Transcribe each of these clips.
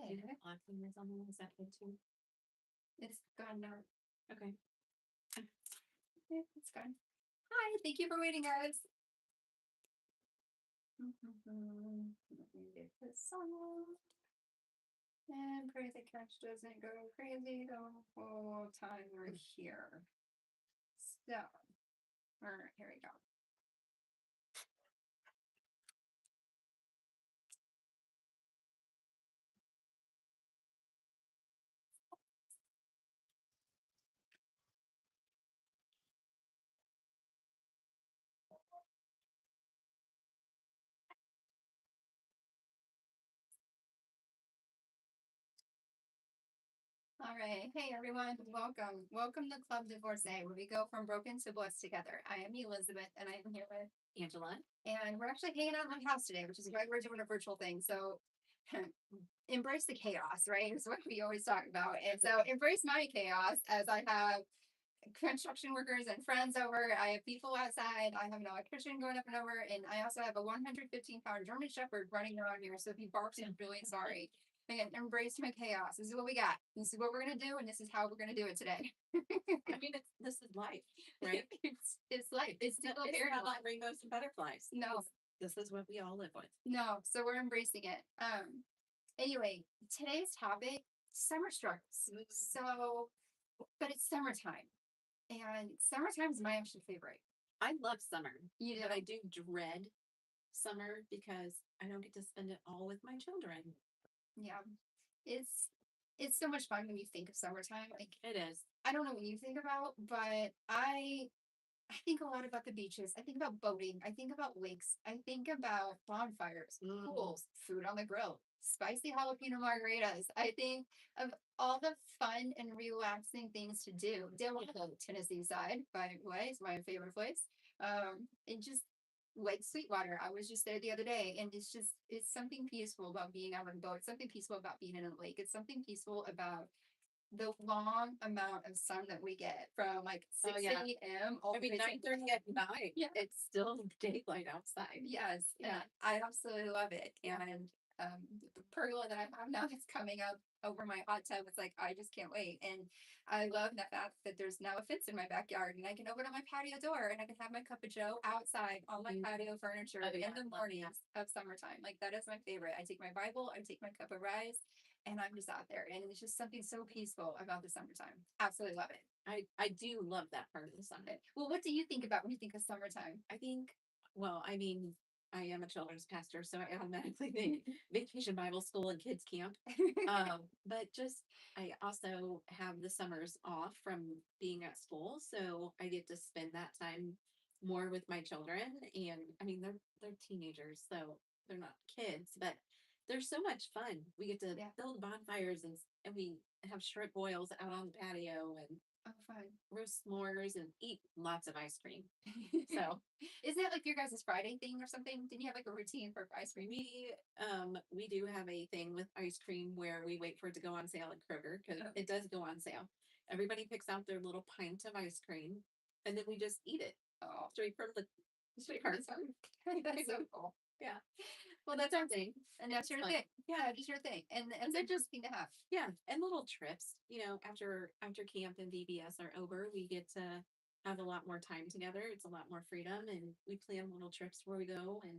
Odd fingers on the is that good too? It's gone now. Okay. Yeah, it's gone. Hi, thank you for waiting, guys. Let me get this on. And pray the catch doesn't go crazy the whole time we're here. So, all right, here we go. All right. Hey, everyone. Welcome. Welcome to Club Divorcee, where we go from broken to blessed together. I am Elizabeth, and I am here with Angela. And we're actually hanging out in my house today, which is why we're doing a virtual thing. So embrace the chaos, right? Is what we always talk about. And so embrace my chaos as I have construction workers and friends over. I have people outside. I have an electrician going up and over. And I also have a 115-pound German Shepherd running around here. So if he barks, I'm really sorry. Again, embrace my chaos. This is what we got. This is what we're gonna do, and this is how we're gonna do it today. I mean, this is life, right? It's life. It's not like rainbows and butterflies. No. This is what we all live with. No, so we're embracing it. Anyway, today's topic, summer struggles. So, but it's summertime, and summertime is my actual favorite. I love summer, You but know, I do dread summer because I don't get to spend it all with my children. yeah, it's so much fun when you think of summertime. Like, It is. I don't know what you think about, but I think a lot about the beaches. I think about boating. I think about lakes. I think about bonfires, pools, food on the grill, spicy jalapeno margaritas. I think of all the fun and relaxing things to do. Delano, Tennessee side, by the way, is my favorite place. And just Lake Sweetwater. I was just there the other day, and it's something peaceful about being out on a boat. It's something peaceful about being in a lake. It's something peaceful about the long amount of sun that we get from like 6 a.m. I mean, 9:30 at night. Yeah. It's still daylight outside. Yes. Yeah. I absolutely love it. And the pergola that I have now is coming up over my hot tub. It's like, I just can't wait. And I love the fact that there's now a fence in my backyard and I can open up my patio door and I can have my cup of joe outside on my patio furniture in the mornings of summertime. Like, that is my favorite. I take my Bible, I take my cup of rice, and I'm just out there. And it's just something so peaceful about the summertime. Absolutely love it. I do love that part of the summer. Well, what do you think about when you think of summertime? I think, well, I mean, I am a children's pastor, so I automatically think vacation Bible school and kids camp. But just I also have the summers off from being at school, so I get to spend that time more with my children. And I mean, they're teenagers, so they're not kids, but they're so much fun. We get to build bonfires and we have shrimp boils out on the patio and Oh, fun. roast s'mores and eat lots of ice cream. So isn't it like your guys' Friday thing or something? Didn't you have like a routine for ice cream? We do have a thing with ice cream where we wait for it to go on sale at Kroger because it does go on sale. Everybody picks out their little pint of ice cream and then we just eat it straight from the carton. That's so cool. Yeah. Well, that's our thing. And that's your thing. Yeah, it's your thing. And they're just thing to have. Yeah. And little trips, after camp and VBS are over, we get to have a lot more time together. It's a lot more freedom and we plan little trips where we go and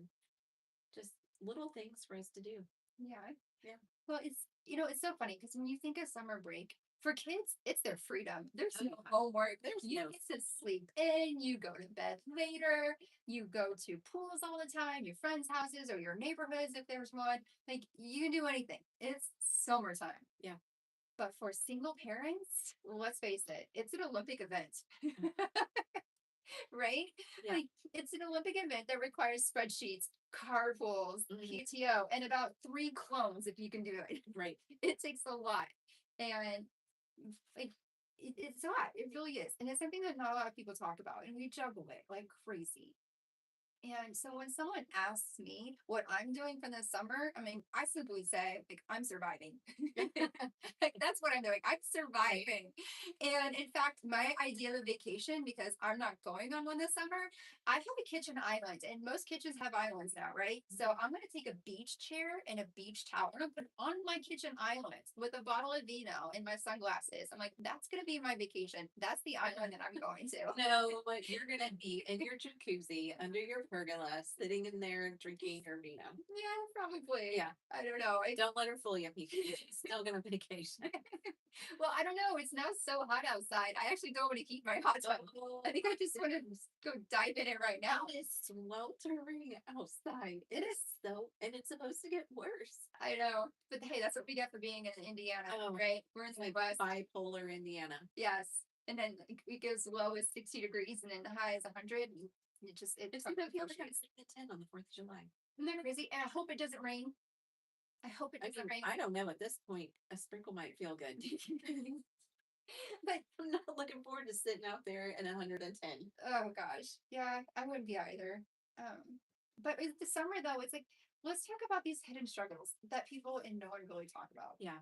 just little things for us to do. Yeah. Yeah. Well, it's so funny because when you think of summer break, for kids, it's their freedom. There's no homework. You get to sleep in, you go to bed later, you go to pools all the time, your friends' houses or your neighborhoods if there's one. Like, you can do anything. It's summertime. Yeah. But for single parents, let's face it, it's an Olympic event. Right? Yeah. Like, it's an Olympic event that requires spreadsheets, carpools, PTO, and about 3 clones if you can do it. Right. It takes a lot. And like, it's a lot. It really is. And it's something that not a lot of people talk about. And we juggle it like crazy. And so when someone asks me what I'm doing for the summer, I mean, I simply say, like, I'm surviving. Like, that's what I'm doing. I'm surviving. And in fact, my idea of vacation, because I'm not going on one this summer, I have a kitchen island, and most kitchens have islands now, right? So I'm going to take a beach chair and a beach towel. I'm going to put it on my kitchen island with a bottle of vino and my sunglasses. I'm like, that's going to be my vacation. That's the island that I'm going to. No, but you're gonna be in your jacuzzi under your pergola, sitting in there drinking your vino. Yeah, probably. Yeah. I don't know. Don't let her fool you, people. She's still gonna vacation. Well, I don't know. It's now so hot outside. I actually don't want to keep my hot tub. I think I just want to go dive in it right now. It is sweltering outside. It is so, and it's supposed to get worse. I know. But hey, that's what we get for being in Indiana, Oh, right? We're in the Like Midwest. bipolar Indiana. Yes. And then it goes low as 60 degrees and then the high is 100. And It's gonna feel like it's like 10 on the 4th of July. Isn't that crazy? And I hope it doesn't rain. I hope it I doesn't mean, rain. I don't know. At this point, a sprinkle might feel good. But I'm not looking forward to sitting out there in 110. oh gosh, yeah, I wouldn't be either. But with the summer though, it's like let's talk about these hidden struggles that people in no one really talk about. Yeah.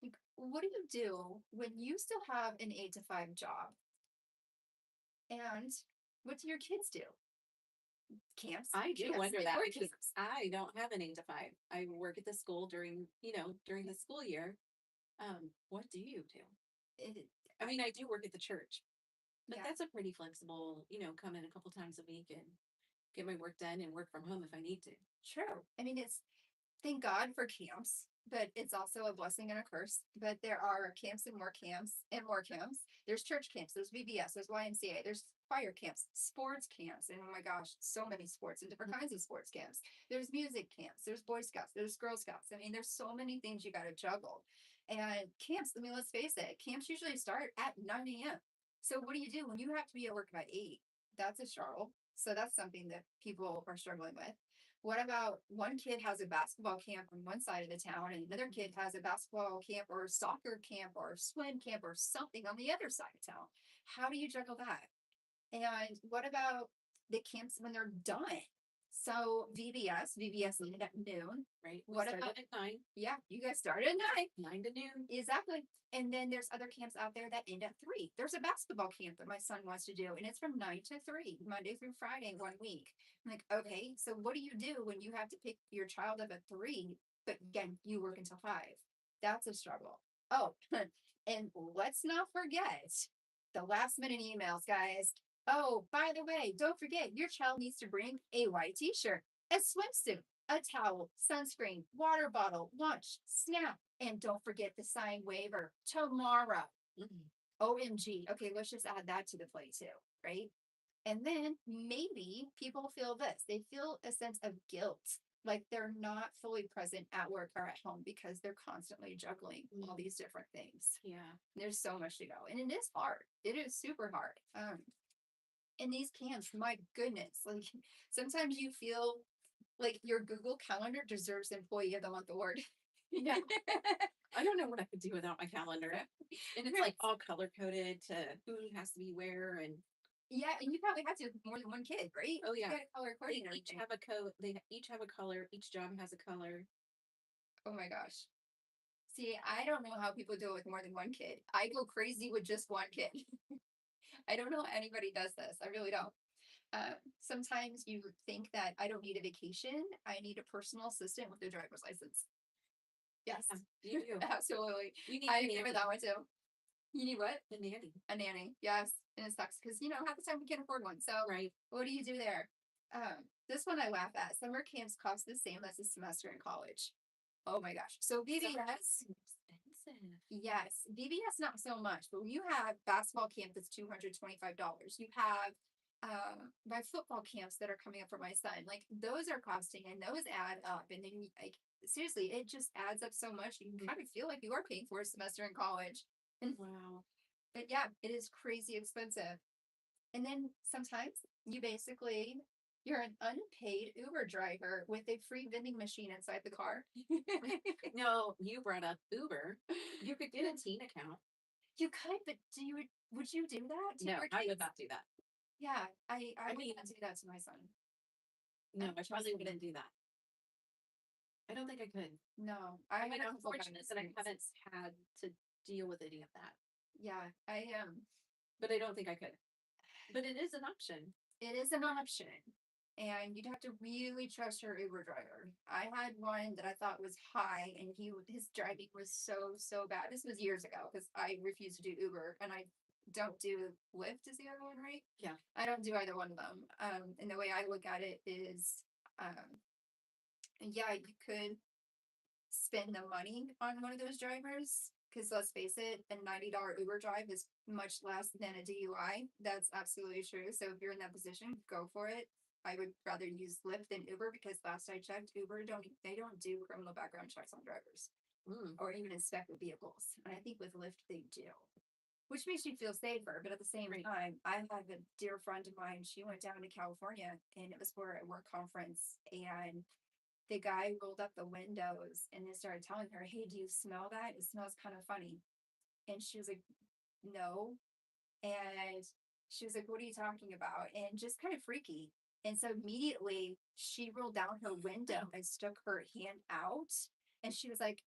Like, what do you do when you still have an 8 to 5 job? And what do your kids do? Camps. I do Camps, wonder they that work because camps. I don't have an 8 to 5. I work at the school during the school year. What do you do? It- I mean, I do work at the church, but yeah, that's a pretty flexible, come in a couple times a week and get my work done and work from home if I need to. true. I mean, it's thank God for camps, but it's also a blessing and a curse. But there are camps and more camps and more camps. There's church camps, there's VBS, there's YMCA, there's fire camps, sports camps, and oh my gosh, so many sports and different kinds of sports camps. There's music camps, there's Boy Scouts, there's Girl Scouts. I mean, there's so many things you got to juggle. And camps, I mean, let's face it, camps usually start at 9 a.m. So what do you do when you have to be at work by 8? That's a struggle. So that's something that people are struggling with. What about one kid has a basketball camp on one side of the town and another kid has a basketball camp or soccer camp or swim camp or something on the other side of town? How do you juggle that? And what about the camps when they're done? So VBS ended at noon. Right? We What started about at 9, yeah, you guys started at 9. 9 to noon. Exactly. And then there's other camps out there that end at 3. There's a basketball camp that my son wants to do, and it's from 9 to 3, Monday through Friday, 1 week. I'm like, okay, so what do you do when you have to pick your child up at 3, but again, you work until 5? That's a struggle. Oh, and let's not forget the last minute emails, guys. Oh, by the way, don't forget your child needs to bring a white t shirt, a swimsuit, a towel, sunscreen, water bottle, lunch, snack, and don't forget the signed waiver tomorrow. Mhm. OMG. Okay, let's just add that to the plate too, right? And then maybe people feel this they feel a sense of guilt, like they're not fully present at work or at home because they're constantly juggling all these different things. Yeah. There's so much to go, and it is hard. It is super hard. In these camps, my goodness, like sometimes you feel like your Google Calendar deserves Employee of the Month award. Yeah. I don't know what I could do without my calendar. And it's like all color coded to who has to be where and Yeah, and you probably have to have more than one kid, right? oh You yeah. gotta color They coordinate each everything. have a code. They each have a color. Each job has a color. Oh my gosh. See, I don't know how people do it with more than one kid. I go crazy with just one kid. I don't know how anybody does this. I really don't. Sometimes you think that I don't need a vacation. I need a personal assistant with a driver's license. Yes, You do. absolutely. You need I a agree with nanny. that one too. You need what? A nanny. A nanny. Yes. And it sucks because, half the time we can't afford one. So Right. what do you do there? This one I laugh at. Summer camps cost the same as a semester in college. Oh my gosh. So VBS, Expensive. yes, VBS not so much, but when you have basketball camp that's $225, you have my football camps that are coming up for my son, like those are costing and those add up. And then like seriously, it just adds up so much. You kind of feel like you are paying for a semester in college. And Wow. but yeah, it is crazy expensive. And then sometimes you're an unpaid Uber driver with a free vending machine inside the car. No, you brought up Uber. You could get a teen account. You could, but would you do that? No, I would not do that. Yeah, I I mean- wouldn't do that to my son. No, I trust probably me. wouldn't do that. I don't think I could. No, I I mean, had a I'm couple bad fortunate that I haven't experiences. had to deal with any of that, Yeah, I but I don't think I could. But it is an option. it is an option. And you'd have to really trust your Uber driver. I had one that I thought was high, and his driving was so bad. This was years ago because I refused to do Uber, and I don't do Lyft. Is the other one right? Yeah. I don't do either one of them. And the way I look at it is, yeah, you could spend the money on one of those drivers. Because let's face it, a $90 Uber drive is much less than a DUI. That's absolutely true. So if you're in that position, go for it. I would rather use Lyft than Uber because last I checked, Uber they don't do criminal background checks on drivers Mm. or even inspect the vehicles. And I think with Lyft they do, which makes you feel safer. But at the same Right. time, I have a dear friend of mine. She went down to California and it was for a work conference, and the guy rolled up the windows and then started telling her, "Hey, do you smell that? It smells kind of funny." And she was like, "No." And she was like, "What are you talking about?" And just kind of freaky. And so immediately she rolled down her window and stuck her hand out. And she was like,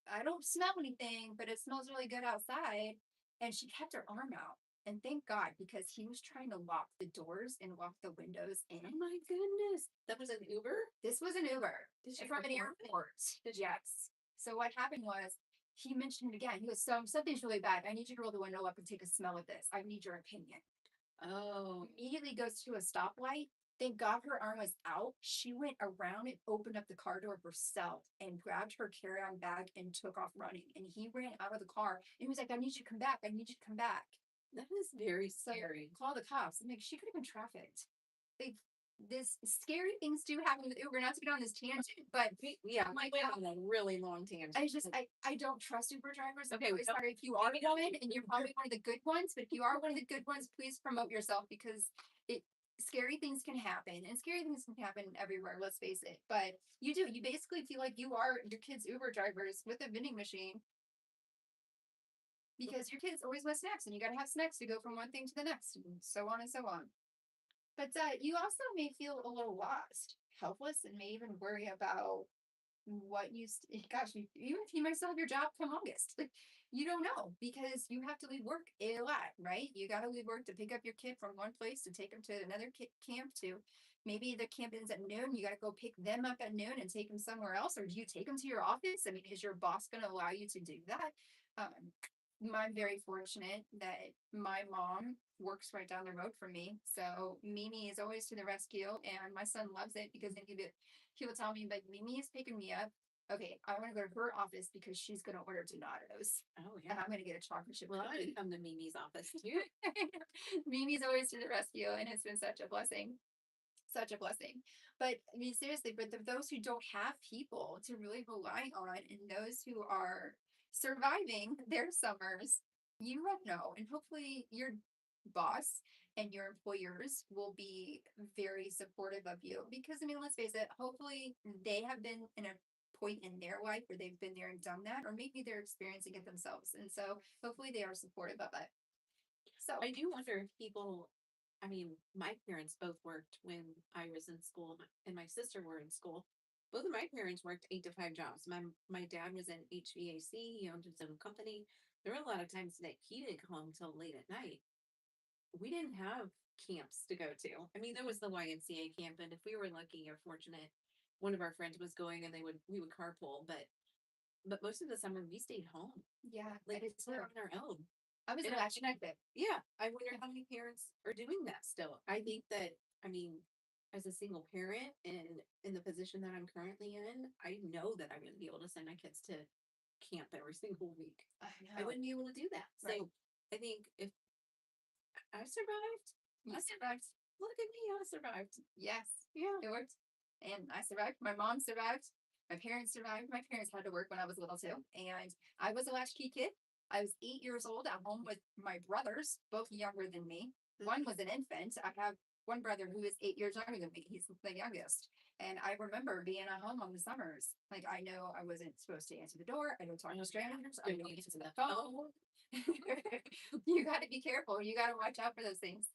"I don't smell anything, but it smells really good outside." And she kept her arm out. And thank God, because he was trying to lock the doors and lock the windows in. Oh my goodness. That was an Uber? This was an Uber Did she from an report it? airport. Yes. So what happened was he mentioned it again. He goes, "So something's really bad. I need you to roll the window up and take a smell of this. I need your opinion." Oh, Immediately goes to a stoplight. Thank God her arm was out. She went around and opened up the car door herself and grabbed her carry-on bag and took off running. And he ran out of the car and he was like, "I need you to come back. I need you to come back." that is very So scary. call the cops. I'm like, she could have been trafficked. Like, this scary things do happen with Uber. Not to get on this tangent, but Yeah, my we went God. on a really long tangent. I don't trust Uber drivers. I'm Okay, really don't- sorry if you are one and you're probably one of the good ones, but if you are one of the good ones, please promote yourself because it scary things can happen and scary things can happen everywhere, let's face it. But you basically feel like you are your kids' Uber drivers with a vending machine because your kids always want snacks and you gotta have snacks to go from one thing to the next, and so on and so on. But you also may feel a little lost, helpless, and may even worry about what gosh, even if you might still have your job come August, like you don't know because you have to leave work a lot, right? You got to leave work to pick up your kid from one place to take them to another camp to maybe the camp ends at noon. You got to go pick them up at noon and take them somewhere else, or do you take them to your office? I mean, is your boss going to allow you to do that? I'm very fortunate that my mom works right down the road from me. So Mimi is always to the rescue, and my son loves it because then he will tell me, like, "Mimi is picking me up. Okay, I want to go to her office because she's going to order Donatos, Oh, and yeah. I'm going to get a chocolate chip Well, I cookie." would come to Mimi's office too. Mimi's always to the rescue, and it's been such a blessing. Such a blessing. But I mean, seriously, but those who don't have people to really rely on and those who are surviving their summers, you don't know. And hopefully, your boss and your employers will be very supportive of you because, I mean, let's face it, hopefully, they have been in a point in their life where they've been there and done that, or maybe they're experiencing it themselves. And so, hopefully, they are supportive of it. So, I do wonder if people, I mean, my parents both worked when I was in school and my sister were in school. Both of my parents worked 8 to 5 jobs. My dad was in HVAC, he owned his own company. There were a lot of times that he didn't come home till late at night. We didn't have camps to go to. I mean, there was the YMCA camp, and if we were lucky or fortunate, one of our friends was going and we would carpool, but most of the summer we stayed home. yeah, Like it's we're on our own. I was And an I- action and Yeah, I wonder how many parents are doing that still. I think that, I mean, as a single parent and in the position that I'm currently in, I know that I wouldn't be able to send my kids to camp every single week. I wouldn't be able to do that. Right. So I think if I survived, You survived. look at me, I survived. Yes, Yeah. it worked. And I survived. My mom survived. My parents survived. My parents had to work when I was little too. And I was a latchkey kid. I was 8 years old at home with my brothers, both younger than me. One was an infant. I have one brother who is 8 years younger than me. He's the youngest. And I remember being at home on the summers. Like, I know I wasn't supposed to answer the door. I don't talk to strangers. I don't answer the phone. You got to be careful. You got to watch out for those things.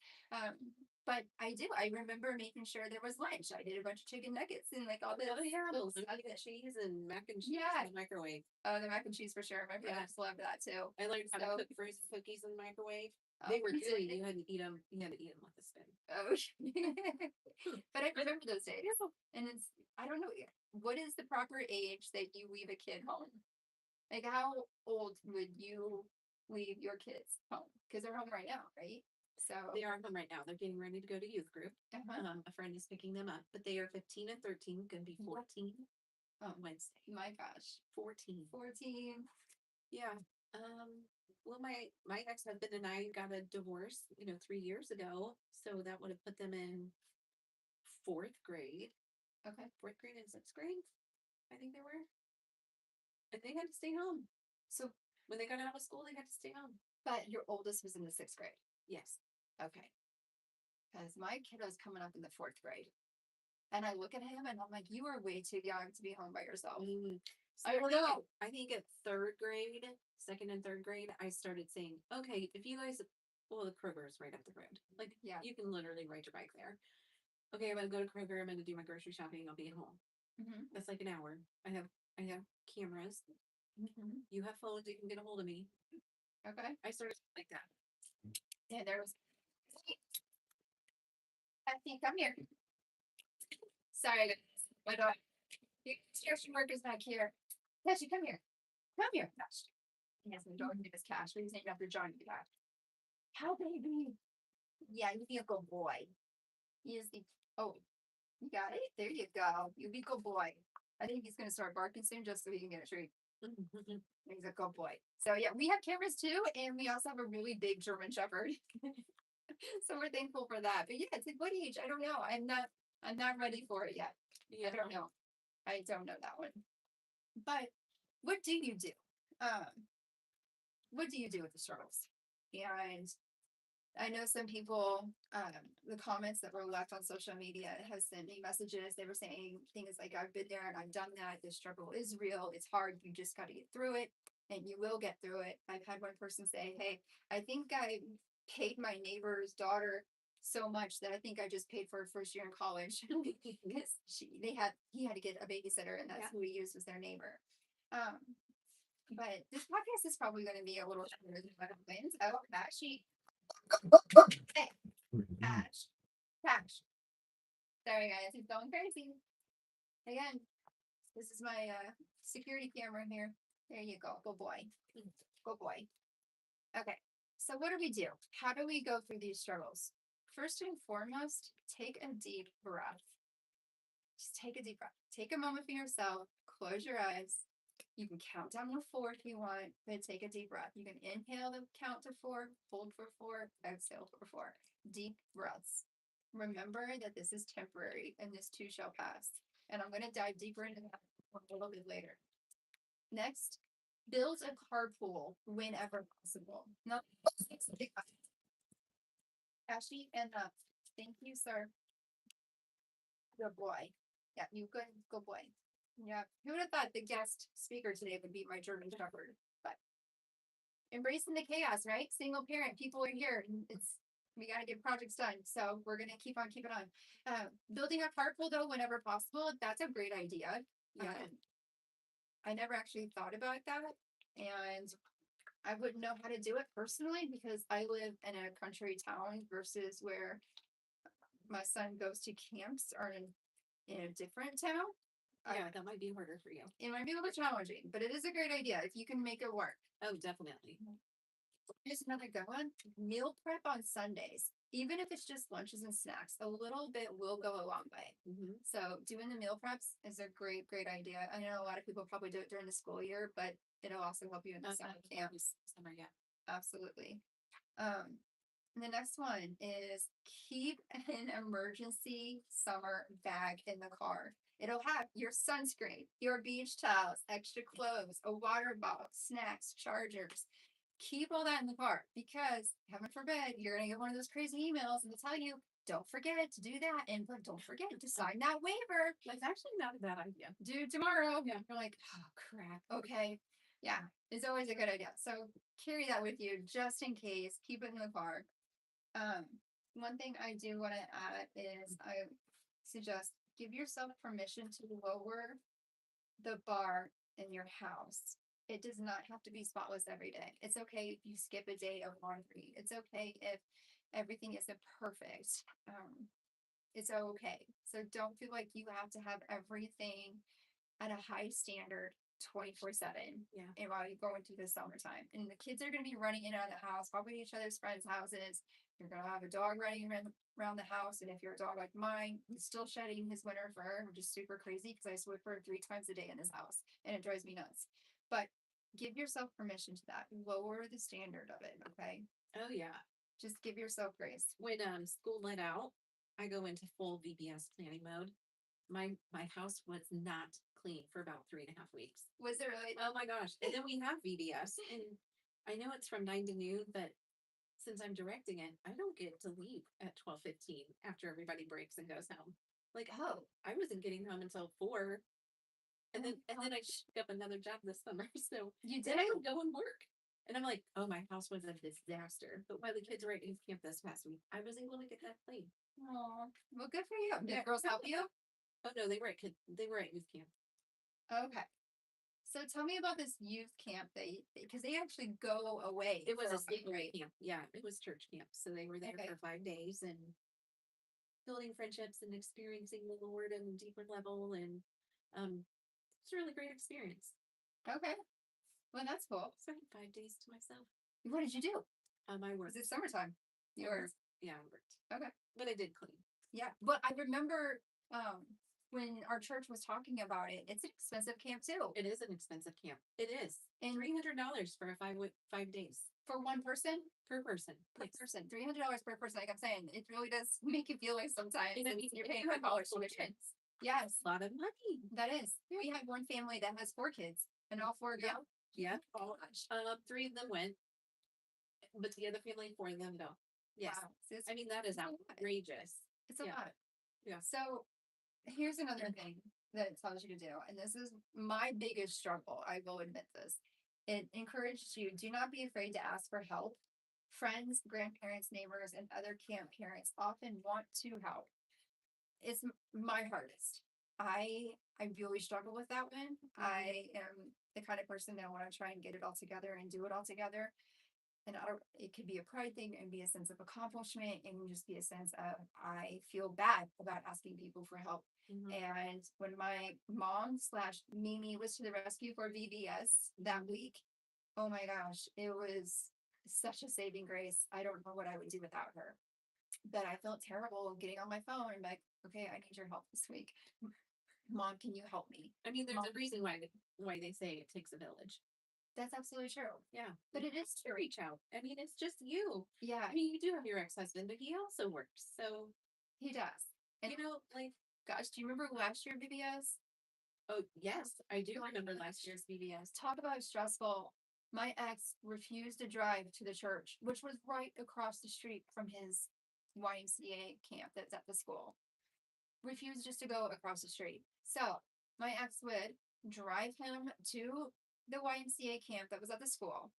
But I do. I remember making sure there was lunch. I did a bunch of chicken nuggets and like all the Oh yeah, little mac and cheese and mac and cheese Yeah. in the microwave. Oh, the mac and cheese for sure. My Yeah. parents loved that too. I learned how So- to cook frozen cookies in the microwave. Oh, They were me good. too. You had to eat them. You had to eat them with a spoon. Oh, but I remember those days. And it's, I don't know, what is the proper age that you leave a kid home? Like, how old would you leave your kids home? Because they're home right now, right? So, They are home right now. They're getting ready to go to youth group. uh-huh. A friend is picking them up, but they are 15 and 13, going to be 14 on Wednesday. My gosh, 14. 14. Yeah. Well, my ex-husband and I got a divorce, 3 years ago, so that would have put them in fourth grade, Okay. fourth grade and sixth grade. I think they were, and they had to stay home. So, When they got out of school, they had to stay home. but your oldest was in the 6th grade. Yes. Okay. Because my kiddo's coming up in the 4th grade. And I look at him and I'm like, you are way too young to be home by yourself. I don't know. I think at third grade, second and third grade, I started saying, okay, if you guys, well, the Kroger is right up the road. Like, Yeah. you can literally ride your bike there. Okay, I'm gonna go to Kroger. I'm gonna do my grocery shopping. I'll be at home. Mm-hmm. That's like an hour. I have cameras. Mm-hmm. You have phones. You can get a hold of me. Okay. I started like that. Yeah, there was. Betsy, come here. Sorry, guys. My dog. Construction workers back here. Cashy, come here. Come here. Cash. Yes, my dog's name is Cash, but he's named after Johnny Cash. Cow baby. Yeah, you be a good boy. He is the. Oh, you got it. There you go. You be a good boy. I think he's gonna start barking soon just so he can get a treat. He's a good boy. So yeah, we have cameras too, and we also have a really big German Shepherd. So we're thankful for that. But yeah, it's like what age? I don't know. I'm not ready for it yet. Yeah. I don't know. I don't know that one. But what do you do? What do you do with the struggles? And I know some people, the comments that were left on social media have sent me messages. They were saying things like, I've been there and I've done that. The struggle is real. It's hard. You just got to get through it and you will get through it. I've had one person say, hey, I think I paid my neighbor's daughter so much that I think I just paid for her first year in college because he had to get a babysitter and that's Yeah. who he used was their neighbor. But this podcast is probably going to be a little shorter than what it plans. Oh, actually, hey, Cash. Cash. Sorry guys, he's going crazy. Again, this is my security camera here. There you go. Good boy. Good boy. Okay. So what do we do? How do we go through these struggles? First and foremost, take a deep breath. Just take a deep breath. Take a moment for yourself. Close your eyes. You can count down to 4 if you want, but take a deep breath. You can inhale the count to 4, hold for 4, exhale for 4. Deep breaths. Remember that this is temporary and this too shall pass. And I'm going to dive deeper into that a little bit later. Next, build a carpool whenever possible. No, Ashley and thank you, sir. Good boy. Yeah, you good boy. Yeah, who would have thought the guest speaker today would be my German Shepherd? But embracing the chaos, right? Single parent, people are here. And we got to get projects done, so we're gonna keep on keeping on. Building a carpool though, whenever possible, that's a great idea. Yeah. I never actually thought about that, and I wouldn't know how to do it personally because I live in a country town versus where my son goes to camps or in a different town. Yeah, that might be harder for you. It might be a little challenging, but it is a great idea if you can make it work. Oh, definitely. Here's another good one. Meal prep on Sundays. Even if it's just lunches and snacks, a little bit will go a long way. Mm-hmm. So doing the meal preps is a great idea. I know a lot of people probably do it during the school year, but it'll also help you in the summer camps. Summer, yeah. Absolutely. And the next one is keep an emergency summer bag in the car. It'll have your sunscreen, your beach towels, extra clothes, a water bottle, snacks, chargers. Keep all that in the car because, heaven forbid, you're going to get one of those crazy emails and they'll tell you, don't forget to do that. And don't forget to sign that waiver. That's actually not a bad idea. Due tomorrow. Yeah. You're like, oh, crap. Okay. Yeah. It's always a good idea. So carry that with you just in case. Keep it in the car. one thing I do want to add is I suggest give yourself permission to lower the bar in your house. It does not have to be spotless every day. It's okay if you skip a day of laundry. It's okay if everything isn't perfect. It's okay. So don't feel like you have to have everything at a high standard 24/7. Yeah. And while you go into the summertime, and the kids are going to be running in and out of the house, probably each other's friends' houses. You're going to have a dog running around the house. And if you're a dog like mine, he's still shedding his winter fur, which is super crazy because I Swiffer 3 times a day in this house and it drives me nuts. But give yourself permission to that. Lower the standard of it. Okay. Oh yeah. Just give yourself grace. When school let out, I go into full VBS planning mode. My house was not clean for about 3.5 weeks. Was there really? Oh my gosh. And then we have VBS, and I know it's from 9 to noon, but since I'm directing it, I don't get to leave at 12:15 after everybody breaks and goes home. Like, Oh, I wasn't getting home until 4. And then I took up another job this summer. So you then did? I would go and work. And I'm like, oh, my house was a disaster. But while the kids were at youth camp this past week, I was able to get that clean. Oh, well, good for you. Did Yeah. the girls help you? Oh no, they were at youth camp. Okay. So tell me about this youth camp because they actually go away. It was for a sleepaway break. camp. Yeah, it was church camp. So they were there Okay. for 5 days and building friendships and experiencing the Lord on a deeper level. And it's a really great experience. Okay. Well, that's cool. So I had 5 days to myself. What did you do? I Was worked. it summertime? I Yours. worked. Yeah, I worked. Okay. But I did clean. Yeah. But I remember when our church was talking about it, it's an expensive camp too. It is an expensive camp. It is. And $300 for a 5 days for one person, per person. per Yes. person, $300 per person. Like I'm saying, it really does make you feel like sometimes And I it's- mean, you're if paying you for have college multiple tuition. kids, Yes, a lot of money. that is. We have one family that has 4 kids, and all 4 go. Yeah. Oh gosh. 3 of them went, but the other family, 4 of them don't. Yes. Wow. So it's, I mean, that is it's a lot. outrageous. It's a Yeah. lot. Yeah. So here's another thing that it tells you to do, and this is my biggest struggle. I will admit this. It encourages you, do not be afraid to ask for help. Friends, grandparents, neighbors, and other camp parents often want to help. It's my hardest. I really struggle with that one. I am the kind of person that want to try and get it all together and do it all together. And I don't, it could be a pride thing and be a sense of accomplishment and just be a sense of I feel bad about asking people for help. Mhm. And when my mom slash Mimi was to the rescue for VBS that week, oh my gosh, it was such a saving grace. I don't know what I would do without her. But I felt terrible getting on my phone and like, okay, I need your help this week. Mom, can you help me? I mean, there's Mom. a reason why they say it takes a village. That's absolutely true. Yeah. But it is To true. reach out. I mean, it's just you. Yeah, I mean, you do have your ex-husband, but he also works. So, he does. And like, gosh, do you remember last year VBS? oh, yes, I do remember last year's VBS. Talk about stressful. My ex refused to drive to the church, which was right across the street from his YMCA camp that's at the school. Refused just to go across the street. So my ex would drive him to the YMCA camp that was at the school,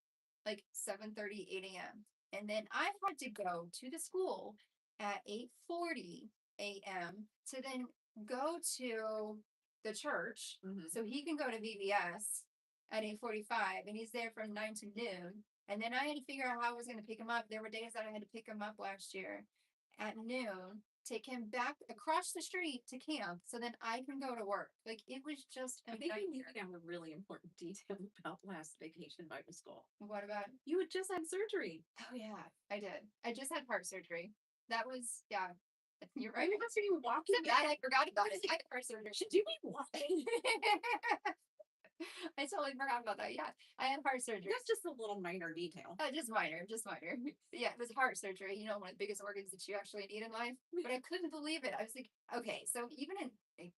like 7:30, 8 a.m. And then I had to go to the school at 8:40 a.m. to then go to the church Mhm. so he can go to VBS at 8:45 and he's there from 9 to noon. And then I had to figure out how I was going to pick him up. There were days that I had to pick him up last year at noon, take him back across the street to camp so then I can go to work. Like it was just a I think you nightmare. need to have a really important detail about last vacation Bible school. What about? You had just had surgery. Oh yeah, I did. I just had heart surgery. That was yeah. You're right. You must be walking. So bad I forgot about it. I had heart surgery. Should you be walking? I totally forgot about that. Yeah, I had heart surgery. That's just a little minor detail. Just minor, just minor. Yeah, it was heart surgery. You know, one of the biggest organs that you actually need in life. But I couldn't believe it. I was like, okay, so even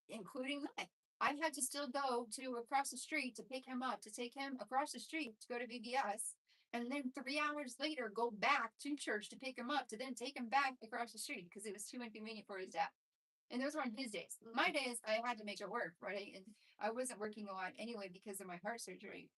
including that, I had to still go to across the street to pick him up, to take him across the street to go to VBS, and then 3 hours later go back to church to pick him up, to then take him back across the street because it was too inconvenient for his dad. And those were on his days. My days, I had to make it work, right? And I wasn't working a lot anyway because of my heart surgery.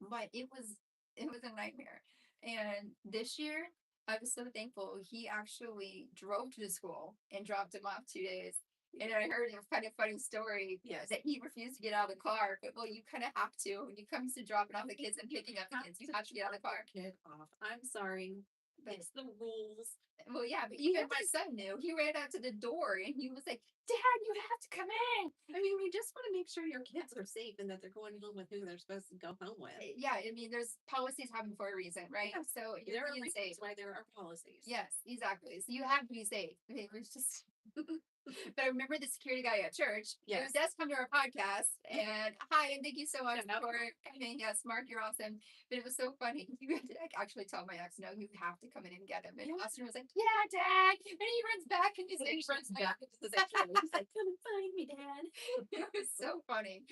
But it was a nightmare. And this year, I was so thankful. He actually drove to the school and dropped him off 2 days. And I heard a kind of funny story Yes. that he refused to get out of the car. But well, you kind of have to when it comes to dropping off the kids and picking up the kids. You have to get out of the car. Kid off. I'm sorry. But It's the rules. well, yeah, but even my son knew. He ran out to the door and he was like, "Dad, you have to come in." I mean, we just want to make sure your kids are safe and that they're going home with who they're supposed to go home with. Yeah, I mean, there's policies happen for a reason, right? Yeah, So There you're are being reasons safe. why there are policies. Yes, exactly. So you have to be safe. It was just. But I remember the security guy at church. Yes. Who does come to our podcast. And hi, and thank you so much Shout out. for coming. Yes, Mark, you're awesome. But it was so funny. You had to actually tell my ex, no, you have to come in and get him. And Yeah. Austin was like, "Yeah, Dad." And he runs back and he's And like, he runs back into the sanctuary. He's like, come and find me, Dad. It was so funny.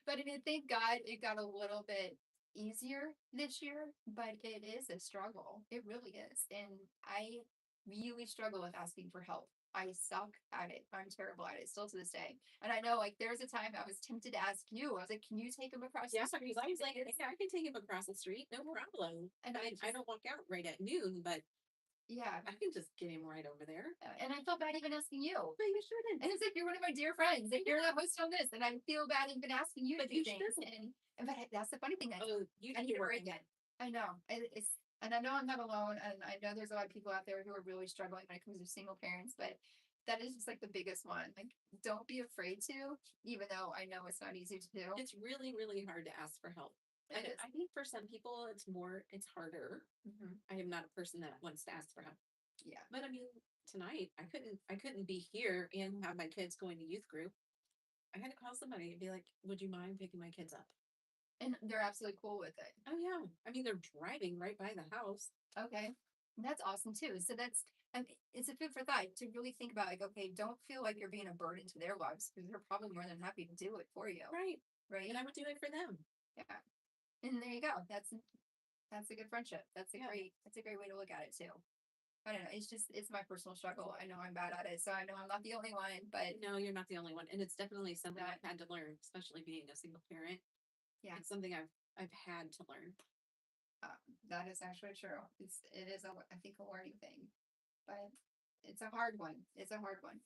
But I mean, thank God it got a little bit easier this year, but it is a struggle. It really is. And I really struggle with asking for help. I suck at it. I'm terrible at it still to this day. And I know like there's a time I was tempted to ask you. I was like, "Can you take him across Yeah, the street?" because I was like, yeah, I can take him across the street, no problem. And I I mean, I just don't walk out right at noon, but yeah. I can just get him right over there. And I felt bad even asking you. But you shouldn't. And it's like you're one of my dear friends, and you're the host on this, and I feel bad even asking you to But do you things. shouldn't. That's the funny thing. Oh, you I need need to to work break again. it. I know. It's and I know I'm not alone, and I know there's a lot of people out there who are really struggling when it comes to single parents, but that is just like the biggest one. Like, don't be afraid to, even though I know it's not easy to do. It's really, really hard to ask for help. It is. I think for some people it's harder. I am not a person that wants to ask for help. Yeah. But I mean, tonight I couldn't be here and have my kids going to youth group. I had to call somebody and be like, would you mind picking my kids up? And they're absolutely cool with it. Oh yeah. I mean, they're driving right by the house. Okay. And that's awesome too. So it's a food for thought to really think about like, okay, don't feel like you're being a burden to their lives because they're probably more than happy to do it for you. Right. Right. And I would do it for them. Yeah. And there you go. That's a good friendship. That's a Yeah. great way to look at it too. I don't know. It's my personal struggle. I know I'm bad at it, so I know I'm not the only one. But No, you're not the only one. And it's definitely something I've had to learn, especially being a single parent. yeah, It's something I've had to learn. that is actually true. It is I think a learning thing, but it's a hard one. It's a hard one.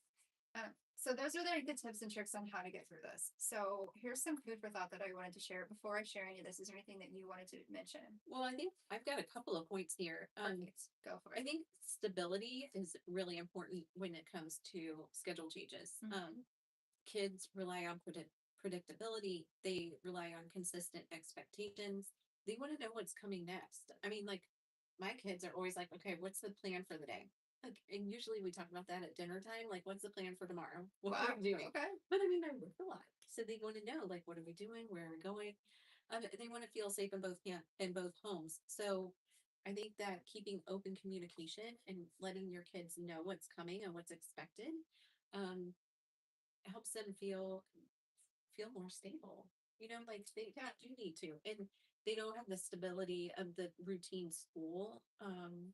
So those are the good tips and tricks on how to get through this. So here's some food for thought that I wanted to share. Before I share any of this, is there anything that you wanted to mention? Well, I think I've got a couple of points here. Perfect. Go for I it. think stability is really important when it comes to schedule changes. Kids rely on predictability. They rely on consistent expectations. They want to know what's coming next. I mean, like my kids are always like, okay, what's the plan for the day? Like, and usually we talk about that at dinner time. Like, what's the plan for tomorrow? What are we doing? Okay. But I mean, I work a lot, so they want to know like, what are we doing? Where are we going? They want to feel safe in both homes. So I think that keeping open communication and letting your kids know what's coming and what's expected um, helps them feel more stable. You know, like they do need to, and they don't have the stability of the routine school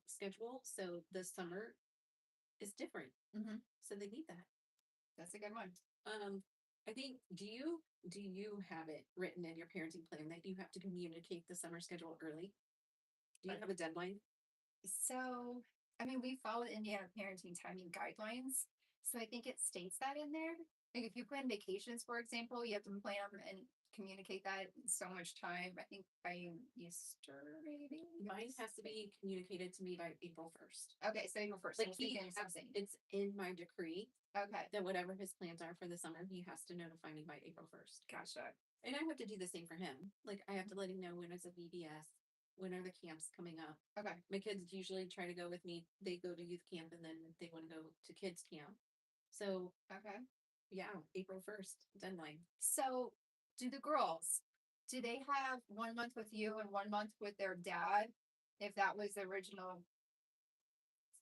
schedule. So the summer is different. So they need that. That's a good one. I think do you have it written in your parenting plan that you have to communicate the summer schedule early? Do you have a deadline? So, I mean, we follow the Indiana parenting timing guidelines. So I think it states that in there. Like if you plan vacations, for example, you have to plan them and communicate that in so much time. I think by Easter, maybe. Mine has to be communicated to me by April 1st. Okay, so April 1st. Like it's in my decree Okay. that whatever his plans are for the summer, he has to notify me by April 1st. Gotcha. And I have to do the same for him. Like I have to let him know when is a VBS, when are the camps coming up. Okay. My kids usually try to go with me. They go to youth camp and then they want to go to kids camp. So Okay. yeah, April 1st deadline. So do the girls, do they have 1 month with you and 1 month with their dad? If that was the original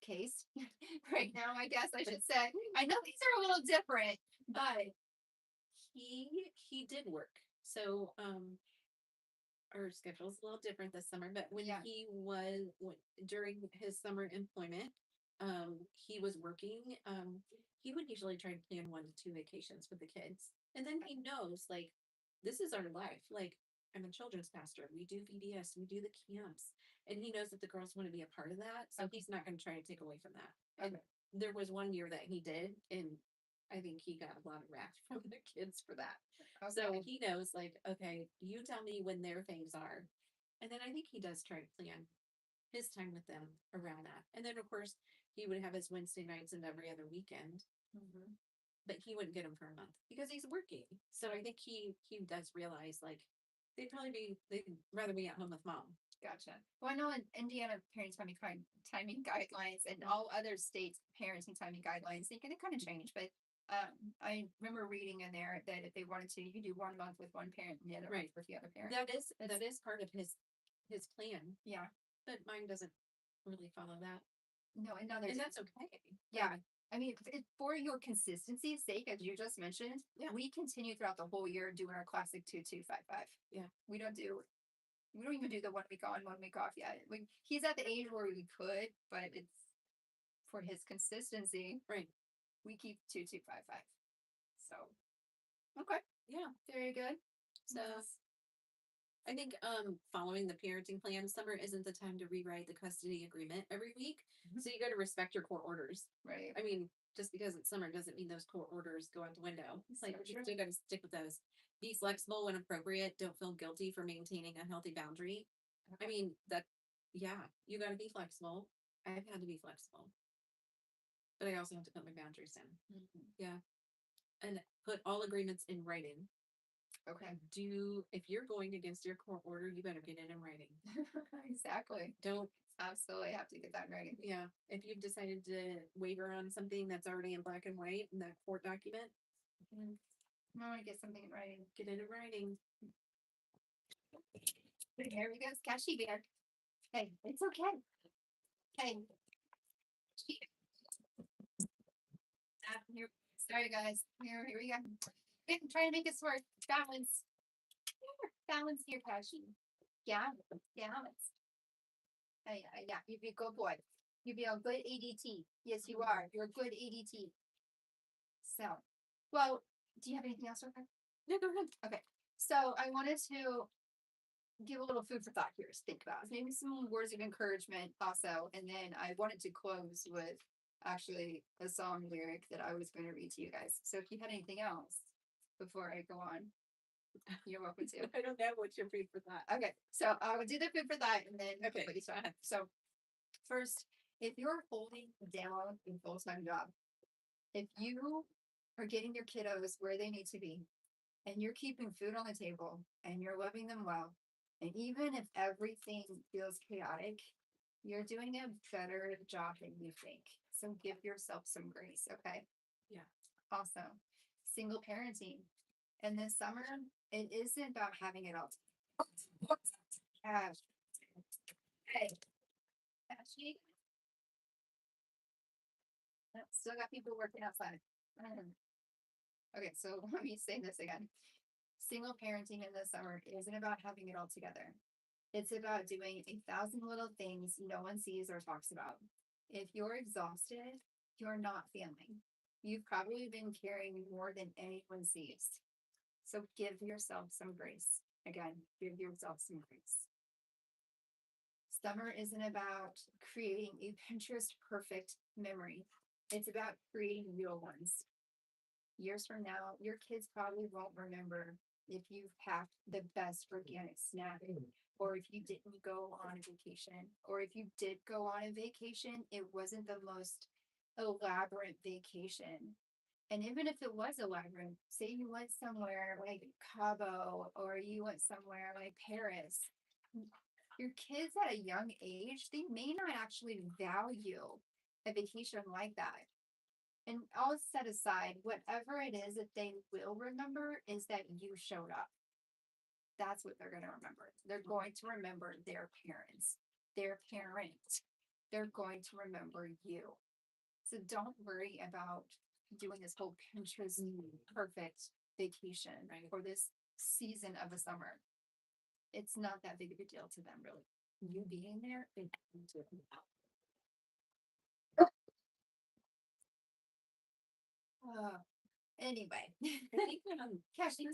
case right now, I guess I should say. I know these are a little different, but He did work. So our schedule's a little different this summer, but when Yeah. during his summer employment, he was working. He would usually try to plan 1 to 2 vacations with the kids, and then he knows like this is our life. Like I'm a children's pastor. We do VBS, we do the camps. And he knows that the girls want to be a part of that. So he's not going to try to take away from that. And Okay. there was one year that he did, and I think he got a lot of wrath from the kids for that. So Okay. he knows, like, okay, you tell me when their things are. And then I think he does try to plan his time with them around that. And then, of course, he would have his Wednesday nights and every other weekend, Mhm. but he wouldn't get them for a month because he's working. So I think he does realize, like, they'd rather be at home with mom. Gotcha. Well, I know in Indiana parenting timing guidelines and all other states parenting timing guidelines, they can kind of change. But I remember reading in there that if they wanted to, you could do 1 month with one parent and the other Right. month with the other parent. That is part of his plan, Yeah. but mine doesn't really follow that. No, and now there's And that's okay. yeah. I mean, for your consistency's sake, as you just mentioned, Yeah. we continue throughout the whole year doing our classic 2-2-5-5. Yeah. We don't even do the 1 week on, 1 week off yet. He's at the age where we could, but it's for his consistency. Right. We keep 2-2-5-5. So, okay, Yeah. very good. So I think following the parenting plan, summer isn't the time to rewrite the custody agreement every week. Mhm. So you got to respect your court orders. Right. I mean, just because it's summer doesn't mean those court orders go out the window. It's like So you true. still got to stick with those. Be flexible when appropriate. Don't feel guilty for maintaining a healthy boundary. I mean yeah, you got to be flexible. I've had to be flexible, but I also have to put my boundaries in. Mhm. Yeah, and put all agreements in writing. Okay. If you're going against your court order, you better get it in writing. Exactly. Don't Absolutely have to get that right. Yeah, if you've decided to waiver on something that's already in black and white in that court document, I want to get something in writing. get it in writing. Here we go, Sketchy Bear. Hey, it's okay. Hey. Sorry, guys. Here we go. Try to make this work. Balance. Balance here, Kashi. Yeah, balance. Yeah, you'd be a good boy. You'd be a good ADT. Yes, you are. You're a good ADT. So, well, do you have anything else, Rebecca? No, go ahead. Okay. So I wanted to give a little food for thought here to think about. Maybe some words of encouragement also. And then I wanted to close with actually a song lyric that I was going to read to you guys. So if you had anything else before I go on, you're welcome to. I don't know what your food for that. Okay. So I would do the food for thought and then Okay, what you saw. So first, if you're holding down a full-time job, if you are getting your kiddos where they need to be, and you're keeping food on the table, and you're loving them well, and even if everything feels chaotic, you're doing a better job than you think. So give yourself some grace, okay? Yeah. Also, single parenting. And this summer, it isn't about having it all. Cash. Hey. Ashley. Nope, still got people working outside. Okay, so let me say this again. Single parenting in the summer isn't about having it all together. It's about doing 1,000 little things no one sees or talks about. If you're exhausted, you're not failing. You've probably been carrying more than anyone sees. So give yourself some grace. Again, give yourself some grace. Summer isn't about creating a Pinterest perfect memory. It's about creating real ones. Years from now, your kids probably won't remember if you packed the best organic snack, or if you didn't go on a vacation, or if you did go on a vacation, it wasn't the most elaborate vacation. And even if it was elaborate, say you went somewhere like Cabo, or you went somewhere like Paris, your kids at a young age, they may not actually value a vacation like that. And all set aside, whatever it is that they will remember is that you showed up. That's what they're going to remember. They're going to remember their parents, their parent. They're going to remember you. So don't worry about doing this whole Pinterest perfect vacation, right? Or this season of the summer. It's not that big of a deal to them, really. You being there, they need to help. Anyway, I think Cashy,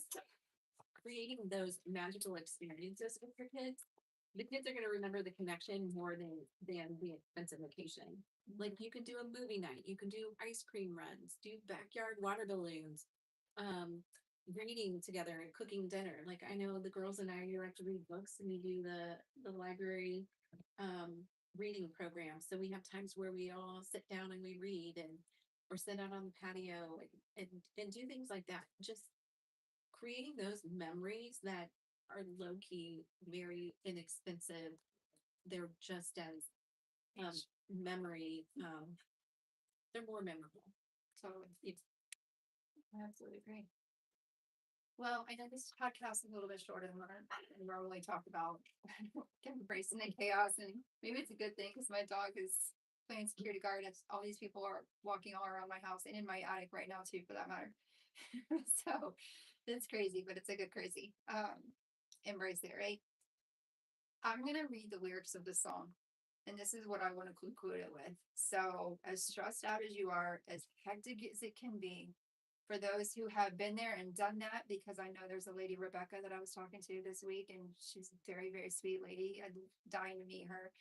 creating those magical experiences with your kids, the kids are going to remember the connection more than the expensive vacation. Like you can do a movie night, you can do ice cream runs, do backyard water balloons, reading together and cooking dinner. Like I know the girls and I, you like to read books and we do the library reading program. So we have times where we all sit down and we read and or sit out on the patio and do things like that. Just creating those memories that are low key, very inexpensive. They're just as memory. They're more memorable. So I absolutely agree. Well, I know this podcast is a little bit shorter than what I normally talk about. Embracing the chaos, and maybe it's a good thing because my dog is playing security guard. As all these people are walking all around my house and in my attic right now too, for that matter. So it's crazy, but it's a good crazy. Embrace it, right? I'm gonna read the lyrics of the song, and this is what I want to conclude it with. So, as stressed out as you are, as hectic as it can be, for those who have been there and done that, because I know there's a lady, Rebecca, that I was talking to this week, and she's a very, very sweet lady. I'm dying to meet her.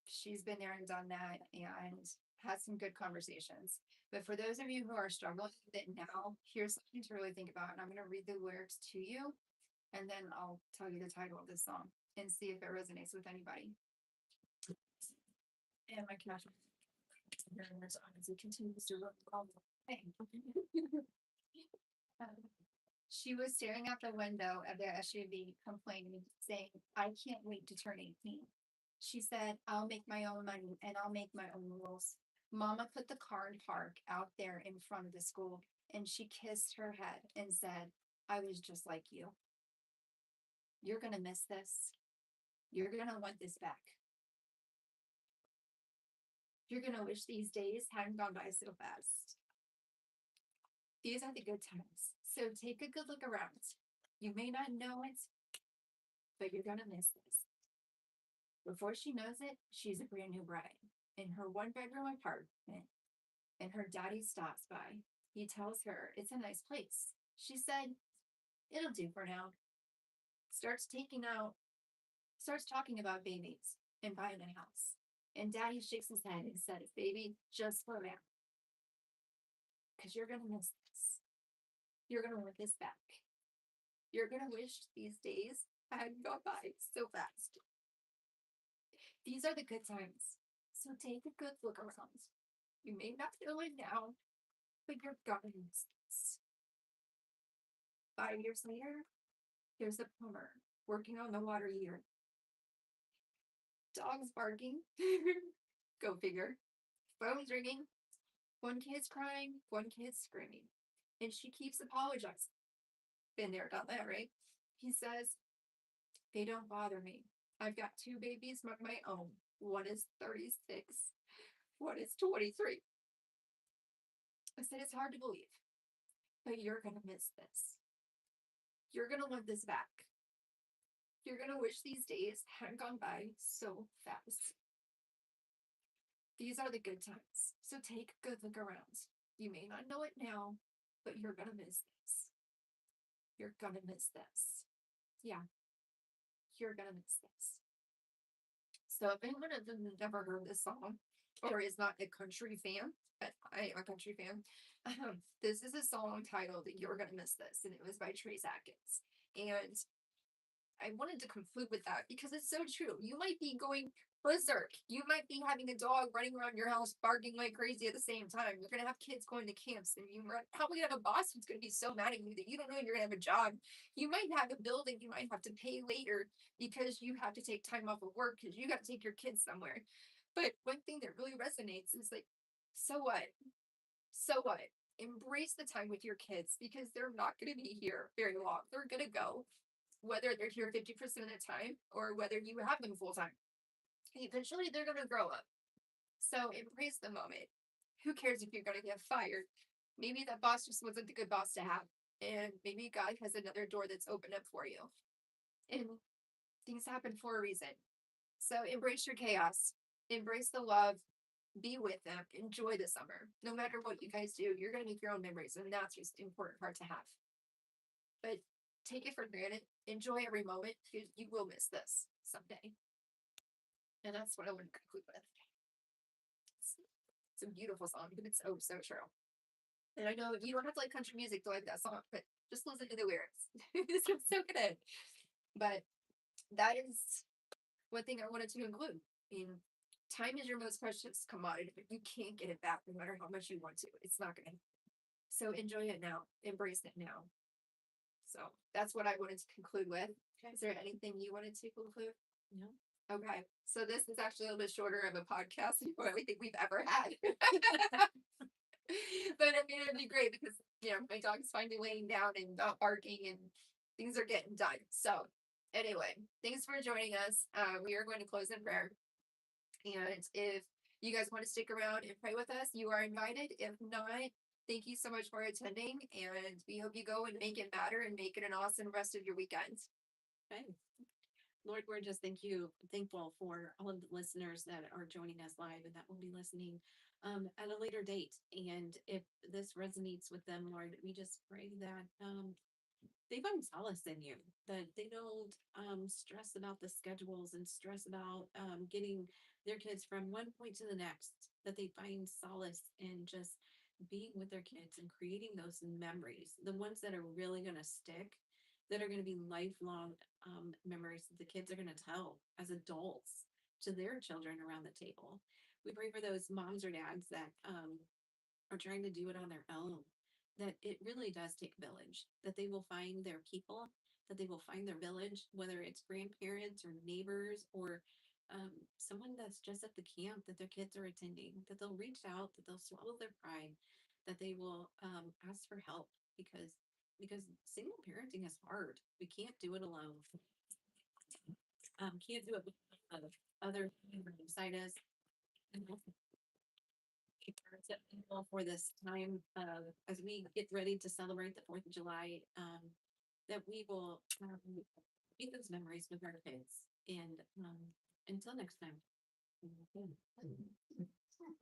She's been there and done that and had some good conversations. But for those of you who are struggling with it now, here's something to really think about. And I'm going to read the lyrics to you, and then I'll tell you the title of this song and see if it resonates with anybody. And my cat as it continues to look all the way. She was staring out the window of the SUV, complaining, saying, I can't wait to turn 18. She said, I'll make my own money and I'll make my own rules. Mama put the car in park out there in front of the school, and she kissed her head and said, I was just like you. You're going to miss this. You're going to want this back. You're going to wish these days hadn't gone by so fast. These are the good times. So take a good look around. You may not know it, but you're going to miss this. Before she knows it, she's a brand new bride in her 1-bedroom apartment, and her daddy stops by. He tells her it's a nice place. She said, it'll do for now. Starts talking about babies and buying a house. And daddy shakes his head and says, baby, just slow down. Because you're going to miss this. You're going to want this back. You're going to wish these days had gone by so fast. These are the good times. So take a good look around. You may not know it now, but you're going to miss this. 5 years later, there's a plumber working on the water heater. Dogs barking. Go figure. Phone's ringing. One kid's crying, one kid's screaming. And she keeps apologizing. Been there, done that, right? He says, they don't bother me. I've got 2 babies of my own. One is 36. One is 23. I said, it's hard to believe, but you're going to miss this. You're going to want this back. You're going to wish these days hadn't gone by so fast. These are the good times. So take a good look around. You may not know it now, but you're going to miss this. You're going to miss this. Yeah. You're going to miss this. So if anyone has never heard this song or is not a country fan, but I am a country fan, this is a song titled You're Gonna Miss This, and it was by Trace Atkins. And I wanted to conclude with that because it's so true. You might be going berserk. You might be having a dog running around your house barking like crazy at the same time. You're going to have kids going to camps, and you're probably going to have a boss who's going to be so mad at you that you don't know you're going to have a job. You might have a building you might have to pay later because you have to take time off of work because you got to take your kids somewhere. But one thing that really resonates is like, so what? So what? Embrace the time with your kids because they're not going to be here very long. They're going to go, whether they're here 50% of the time or whether you have them full time. Eventually, they're going to grow up. So embrace the moment. Who cares if you're going to get fired? Maybe that boss just wasn't the good boss to have. And maybe God has another door that's opened up for you. And things happen for a reason. So embrace your chaos. Embrace the love. Be with them. Enjoy the summer. No matter what you guys do, you're going to make your own memories. And that's just the important part to have. But take it for granted. Enjoy every moment because you will miss this someday. And that's what I would conclude with. It's a beautiful song, but it's so true. And I know you don't have to like country music to like that song, but just listen to the lyrics. This is so good. But that is one thing I wanted to include. I mean, time is your most precious commodity, but you can't get it back no matter how much you want to. It's not gonna. So enjoy it now. Embrace it now. So that's what I wanted to conclude with. Okay. Is there anything you wanted to conclude? No. Okay. So this is actually a little bit shorter of a podcast than what we think we've ever had. But I mean, it'd be great because, my dog's finally laying down and not barking and things are getting done. So anyway, thanks for joining us. We are going to close in prayer. And if you guys want to stick around and pray with us, you are invited. If not, thank you so much for attending. And we hope you go and make it matter and make it an awesome rest of your weekend. Okay. Lord, we're just thankful for all of the listeners that are joining us live and that will be listening at a later date. And if this resonates with them, Lord, we just pray that they find solace in you, that they don't stress about the schedules and stress about getting their kids from one point to the next, that they find solace in just being with their kids and creating those memories, the ones that are really going to stick, that are going to be lifelong memories that the kids are going to tell as adults to their children around the table. We pray for those moms or dads that are trying to do it on their own, that it really does take a village, that they will find their people, that they will find their village, whether it's grandparents or neighbors or someone that's just at the camp that their kids are attending, that they'll reach out, that they'll swallow their pride, that they will ask for help because single parenting is hard. We can't do it alone. Can't do it with other people beside us. And for this time as we get ready to celebrate the 4th of July, that we will make those memories with our kids. And until next time.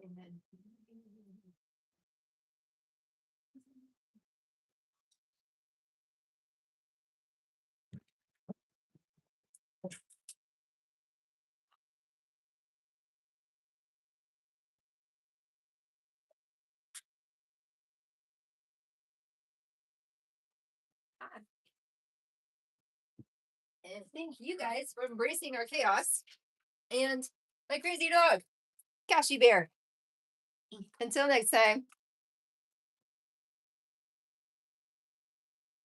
Amen. And thank you guys for embracing our chaos. And my crazy dog, Cashy Bear. Until next time.